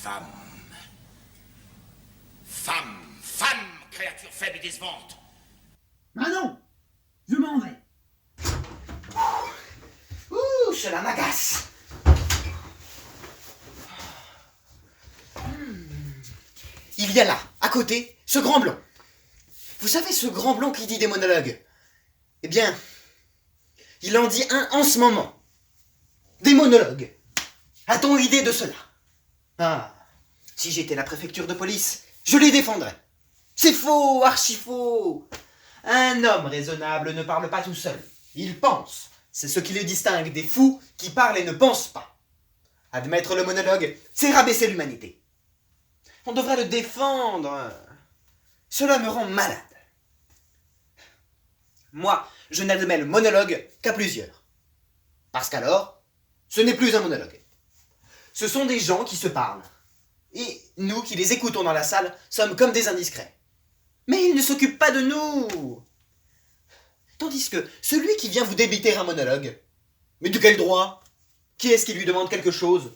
Femme. Femme. Femme, créature faible et décevante. Ah non, je m'en vais. Ouh, cela m'agace. Il y a là, à côté, ce grand blond. Vous savez, ce grand blond qui dit des monologues? Eh bien, il en dit un en ce moment. Des monologues. A-t-on idée de cela? Ah, si j'étais la préfecture de police, je les défendrais. C'est faux, archi faux. Un homme raisonnable ne parle pas tout seul. Il pense. C'est ce qui le distingue des fous qui parlent et ne pensent pas. Admettre le monologue, c'est rabaisser l'humanité. On devrait le défendre. Cela me rend malade. Moi, je n'admets le monologue qu'à plusieurs. Parce qu'alors, ce n'est plus un monologue. Ce sont des gens qui se parlent. Et nous qui les écoutons dans la salle sommes comme des indiscrets. Mais ils ne s'occupent pas de nous. Tandis que celui qui vient vous débiter un monologue, mais de quel droit? Qui est-ce qui lui demande quelque chose?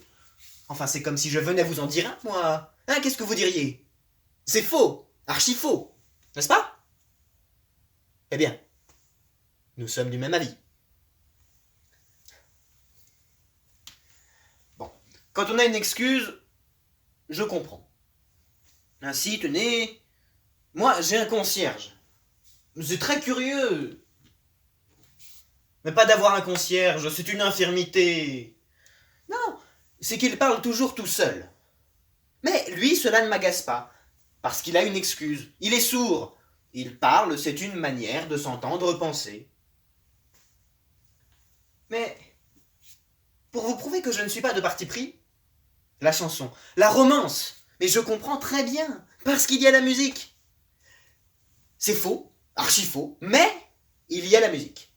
Enfin, c'est comme si je venais vous en dire un, moi. Hein, qu'est-ce que vous diriez? C'est faux, archi faux, n'est-ce pas? Eh bien, nous sommes du même avis. Bon, quand on a une excuse, je comprends. Ainsi, tenez, moi j'ai un concierge. C'est très curieux. Mais pas d'avoir un concierge, c'est une infirmité. Non, c'est qu'il parle toujours tout seul. Mais lui, cela ne m'agace pas, parce qu'il a une excuse. Il est sourd. Il parle, c'est une manière de s'entendre penser. Mais, pour vous prouver que je ne suis pas de parti pris, la chanson, la romance, mais je comprends très bien, parce qu'il y a la musique. C'est faux, archi faux, mais il y a la musique.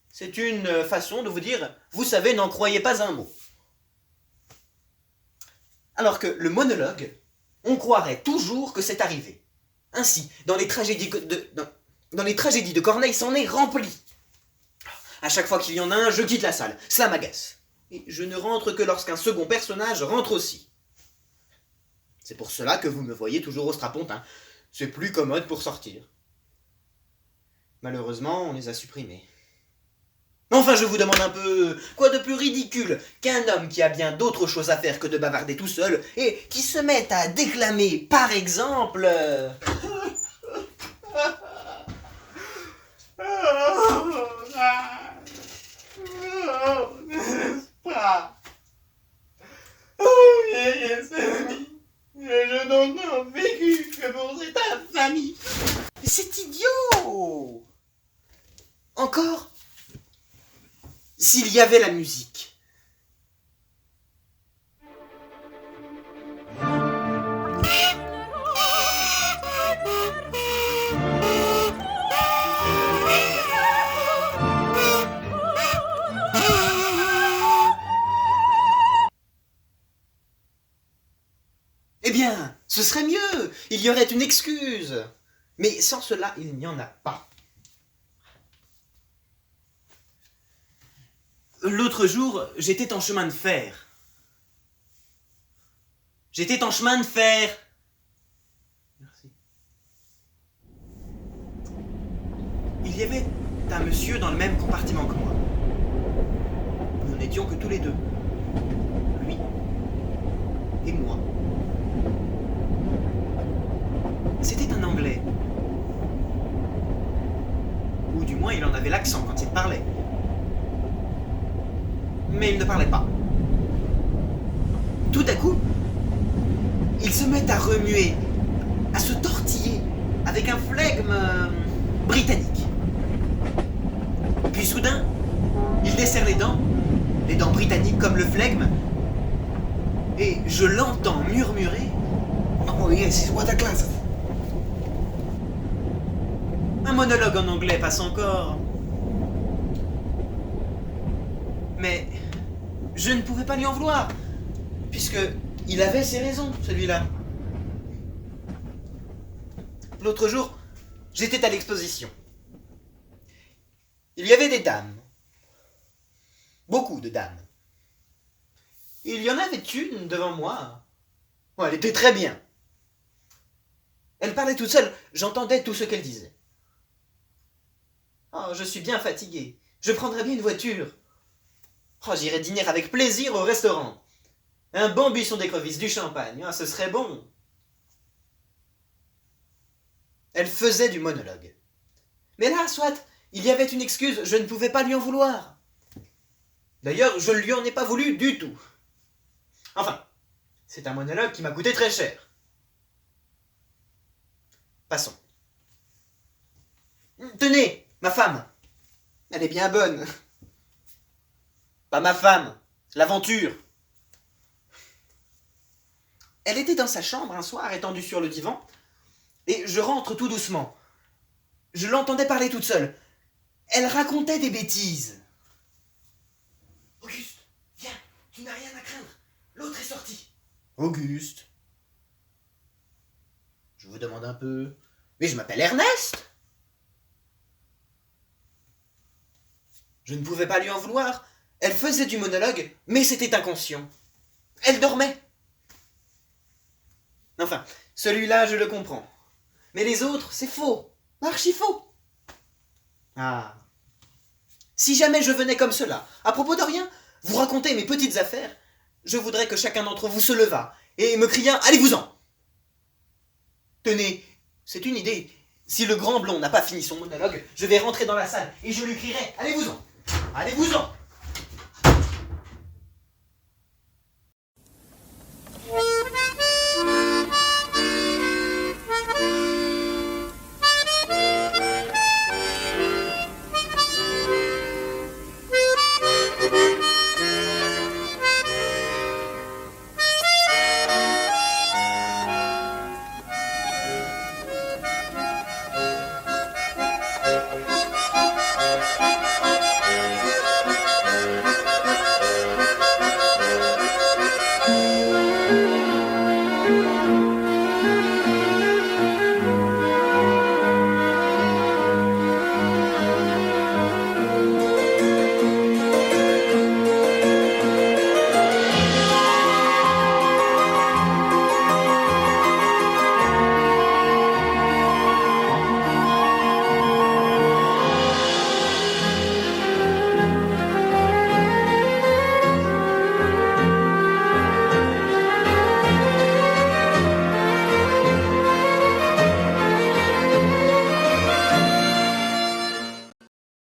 C'est une façon de vous dire, vous savez, n'en croyez pas un mot. Alors que le monologue, on croirait toujours que c'est arrivé. Ainsi, dans les tragédies de Corneille, c'en est rempli. À chaque fois qu'il y en a un, je quitte la salle. Cela m'agace. Et je ne rentre que lorsqu'un second personnage rentre aussi. C'est pour cela que vous me voyez toujours au strapontin. C'est plus commode pour sortir. Malheureusement, on les a supprimés. Enfin, je vous demande un peu, quoi de plus ridicule qu'un homme qui a bien d'autres choses à faire que de bavarder tout seul et qui se met à déclamer, par exemple... Je n'en ai vécu que pour cette infamie. C'est idiot! Encore, s'il y avait la musique. Eh bien, ce serait mieux. Il y aurait une excuse. Mais sans cela, il n'y en a pas. L'autre jour, j'étais en chemin de fer. J'étais en chemin de fer. Merci. Il y avait un monsieur dans le même compartiment que moi. Nous n'étions que tous les deux. Lui et moi. C'était un Anglais. Ou du moins, il en avait l'accent quand il parlait. Mais il ne parlait pas. Tout à coup, il se met à remuer, à se tortiller, avec un flegme britannique. Puis soudain, il desserre les dents britanniques comme le flegme, et je l'entends murmurer « Oh yes, what a class !» Un monologue en anglais passe encore. Mais je ne pouvais pas lui en vouloir, puisque il avait ses raisons, celui-là. L'autre jour, j'étais à l'exposition. Il y avait des dames. Beaucoup de dames. Il y en avait une devant moi. Oh, elle était très bien. Elle parlait toute seule, j'entendais tout ce qu'elle disait. Oh, je suis bien fatigué. Je prendrais bien une voiture. Oh, j'irai dîner avec plaisir au restaurant. Un bon buisson d'écrevisse, du champagne, ah, ce serait bon. Elle faisait du monologue. Mais là, soit, il y avait une excuse, je ne pouvais pas lui en vouloir. D'ailleurs, je ne lui en ai pas voulu du tout. Enfin, c'est un monologue qui m'a coûté très cher. Passons. Tenez, ma femme. Elle est bien bonne. Pas ma femme, l'aventure. Elle était dans sa chambre un soir, étendue sur le divan, et je rentre tout doucement. Je l'entendais parler toute seule. Elle racontait des bêtises. Auguste, viens, tu n'as rien à craindre. L'autre est sorti. Auguste. Je vous demande un peu. Mais je m'appelle Ernest. Je ne pouvais pas lui en vouloir. Elle faisait du monologue, mais c'était inconscient. Elle dormait. Enfin, celui-là, je le comprends. Mais les autres, c'est faux. Archi faux. Ah. Si jamais je venais comme cela, à propos de rien, vous raconter mes petites affaires, je voudrais que chacun d'entre vous se levât et me criât « Allez-vous-en » Tenez, c'est une idée. Si le grand blond n'a pas fini son monologue, je vais rentrer dans la salle et je lui crierai « Allez-vous-en ! Allez-vous-en »